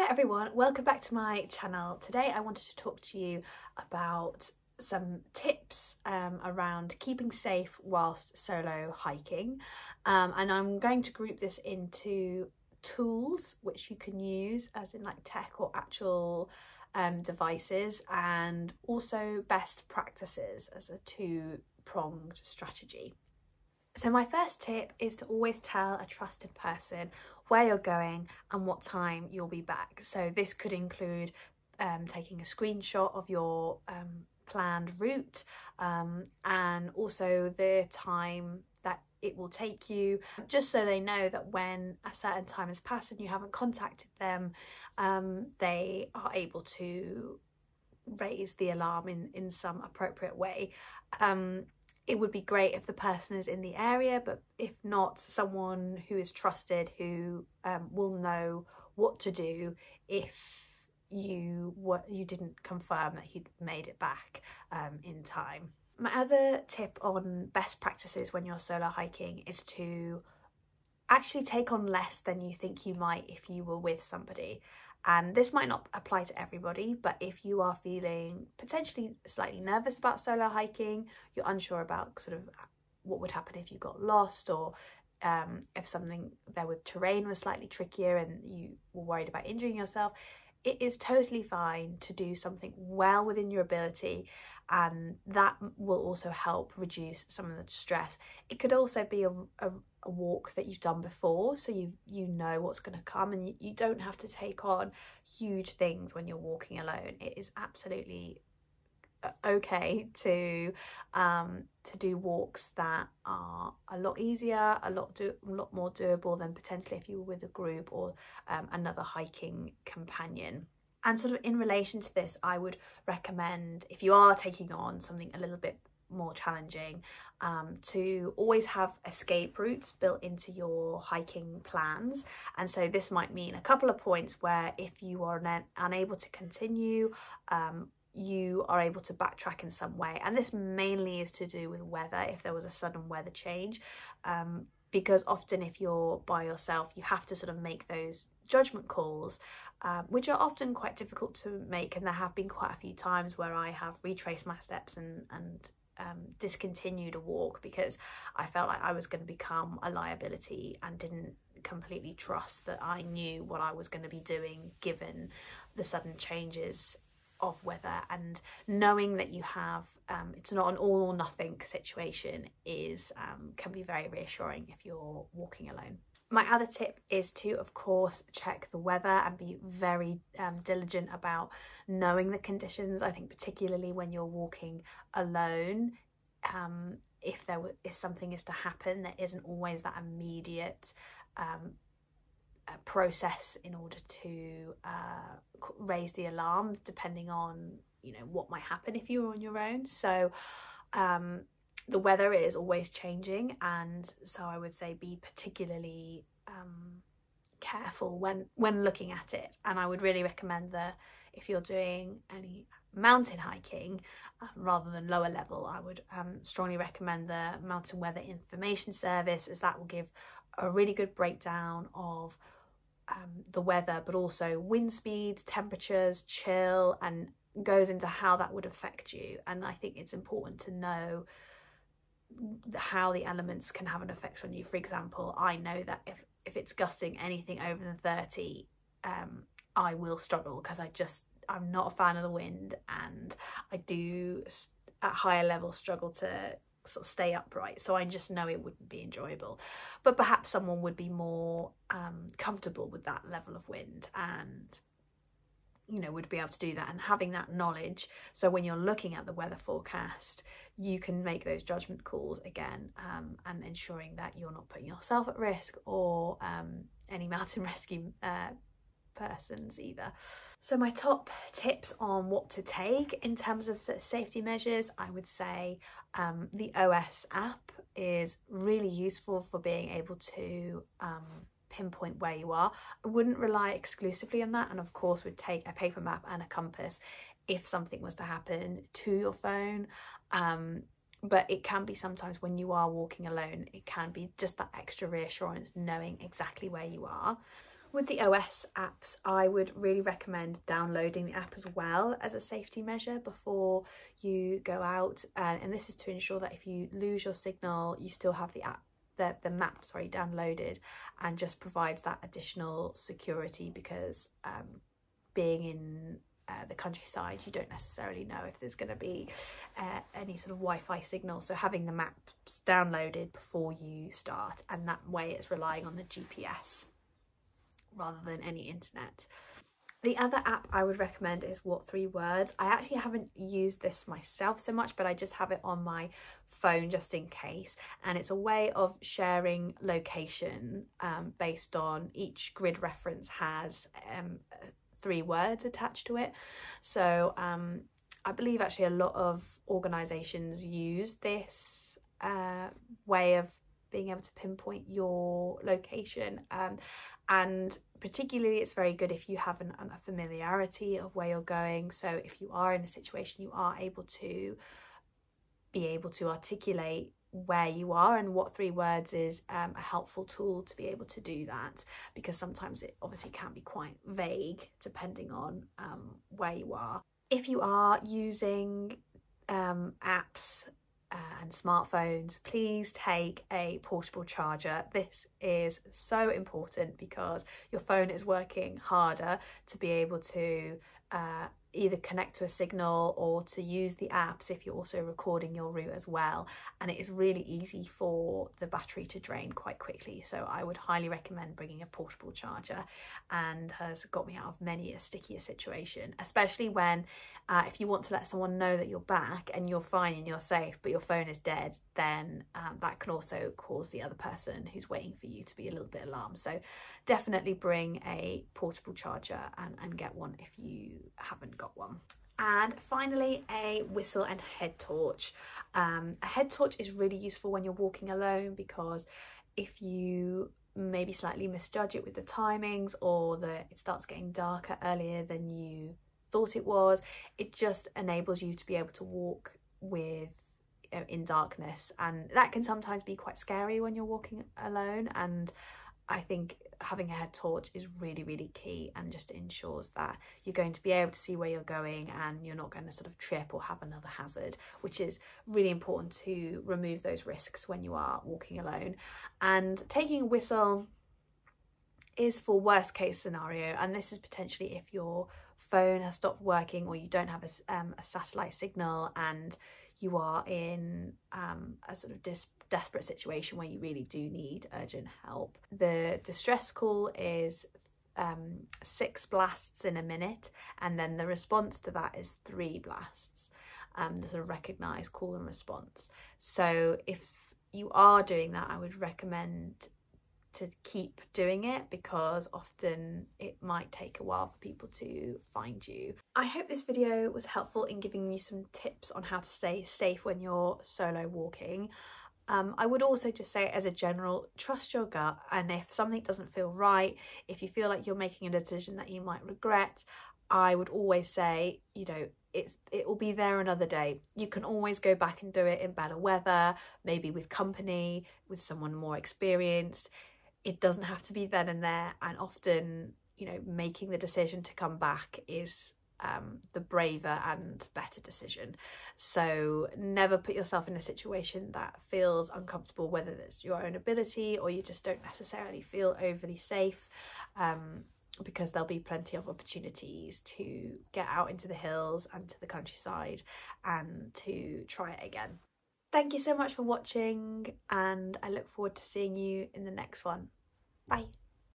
Hello everyone, welcome back to my channel. Today I wanted to talk to you about some tips around keeping safe whilst solo hiking, and I'm going to group this into tools which you can use, as in like tech or actual devices, and also best practices as a two-pronged strategy. So my first tip is to always tell a trusted person where you're going and what time you'll be back. So this could include taking a screenshot of your planned route and also the time that it will take you, just so they know that when a certain time has passed and you haven't contacted them, they are able to raise the alarm in some appropriate way. It would be great if the person is in the area, but if not, someone who is trusted, who will know what to do if you didn't confirm that you'd made it back in time. My other tip on best practices when you're solo hiking is to actually take on less than you think you might if you were with somebody. And this might not apply to everybody, but if you are feeling potentially slightly nervous about solo hiking, you're unsure about sort of what would happen if you got lost, or if there with terrain was slightly trickier and you were worried about injuring yourself, it is totally fine to do something well within your ability, and that will also help reduce some of the stress. It could also be a walk that you've done before, so you know what's going to come, and you don't have to take on huge things when you're walking alone. It is absolutely okay to do walks that are a lot easier, a lot more doable than potentially if you were with a group or another hiking companion. And sort of in relation to this, I would recommend, if you are taking on something a little bit more challenging, to always have escape routes built into your hiking plans. And so this might mean a couple of points where if you are unable to continue, you are able to backtrack in some way. And this mainly is to do with weather, if there was a sudden weather change, because often if you're by yourself, you have to sort of make those judgment calls, which are often quite difficult to make. And there have been quite a few times where I have retraced my steps and discontinued a walk because I felt like I was going to become a liability and didn't completely trust that I knew what I was going to be doing given the sudden changes of weather. And knowing that you have it's not an all or nothing situation can be very reassuring if you're walking alone. My other tip is to, of course, check the weather and be very diligent about knowing the conditions. I think particularly when you're walking alone, if something is to happen, there isn't always that immediate process in order to raise the alarm, depending on what might happen if you were on your own. So the weather is always changing, and so I would say be particularly careful when looking at it. And I would really recommend that if you're doing any mountain hiking rather than lower level, I would strongly recommend the Mountain Weather Information Service, as that will give a really good breakdown of the weather, but also wind speeds, temperatures, chill, and goes into how that would affect you. And I think it's important to know how the elements can have an effect on you. For example, I know that if it's gusting anything over than 30, I will struggle because I'm not a fan of the wind, and I do at higher levels struggle to sort of stay upright, so I just know it wouldn't be enjoyable. But perhaps someone would be more comfortable with that level of wind and would be able to do that, and having that knowledge, so when you're looking at the weather forecast you can make those judgment calls again, and ensuring that you're not putting yourself at risk or any mountain rescue persons either. So my top tips on what to take in terms of safety measures, I would say the OS app is really useful for being able to pinpoint where you are. I wouldn't rely exclusively on that, and of course would take a paper map and a compass if something was to happen to your phone. But it can be sometimes when you are walking alone, it can be just that extra reassurance knowing exactly where you are. With the OS apps, I would really recommend downloading the app as well as a safety measure before you go out, and this is to ensure that if you lose your signal, you still have the app, the map, downloaded, and just provides that additional security, because being in the countryside, you don't necessarily know if there's going to be any sort of Wi-Fi signal, so having the maps downloaded before you start, and that way it's relying on the GPS rather than any internet. The other app I would recommend is What 3 Words. I actually haven't used this myself so much, but I just have it on my phone just in case, and it's a way of sharing location based on each grid reference has 3 words attached to it. So I believe actually a lot of organisations use this way of being able to pinpoint your location, and particularly it's very good if you have a familiarity of where you're going. So if you are in a situation, you are able to articulate where you are, and What 3 Words is a helpful tool to be able to do that, because sometimes it obviously can be quite vague depending on where you are. If you are using apps and smartphones, please take a portable charger. This is so important because your phone is working harder to be able to either connect to a signal or to use the apps if you're also recording your route as well, and it is really easy for the battery to drain quite quickly. So I would highly recommend bringing a portable charger, and has got me out of many a stickier situation, especially when if you want to let someone know that you're back and you're fine and you're safe but your phone is dead, then that can also cause the other person who's waiting for you to be a little bit alarmed. So definitely bring a portable charger and get one if you haven't got one. And finally, a whistle and head torch. A head torch is really useful when you're walking alone, because if you maybe slightly misjudge it with the timings, or it starts getting darker earlier than you thought it was, it just enables you to be able to walk with in darkness, and that can sometimes be quite scary when you're walking alone. And I think having a head torch is really, really key, and just ensures that you're going to be able to see where you're going and you're not going to sort of trip or have another hazard, which is really important to remove those risks when you are walking alone. And taking a whistle is for worst case scenario, and this is potentially if your phone has stopped working or you don't have a satellite signal and you are in a sort of desperate situation where you really do need urgent help. The distress call is 6 blasts in a minute, and then the response to that is 3 blasts, the sort of recognised call and response. So if you are doing that, I would recommend to keep doing it, because often it might take a while for people to find you. I hope this video was helpful in giving you some tips on how to stay safe when you're solo walking. I would also just say, as a general, trust your gut, and if something doesn't feel right, if you feel like you're making a decision that you might regret, I would always say, you know, it will be there another day. You can always go back and do it in better weather, maybe with company, with someone more experienced. It doesn't have to be then and there, and often, you know, making the decision to come back is the braver and better decision. So never put yourself in a situation that feels uncomfortable, whether it's your own ability or you just don't necessarily feel overly safe, because there'll be plenty of opportunities to get out into the hills and to the countryside and to try it again. Thank you so much for watching, and I look forward to seeing you in the next one. Bye.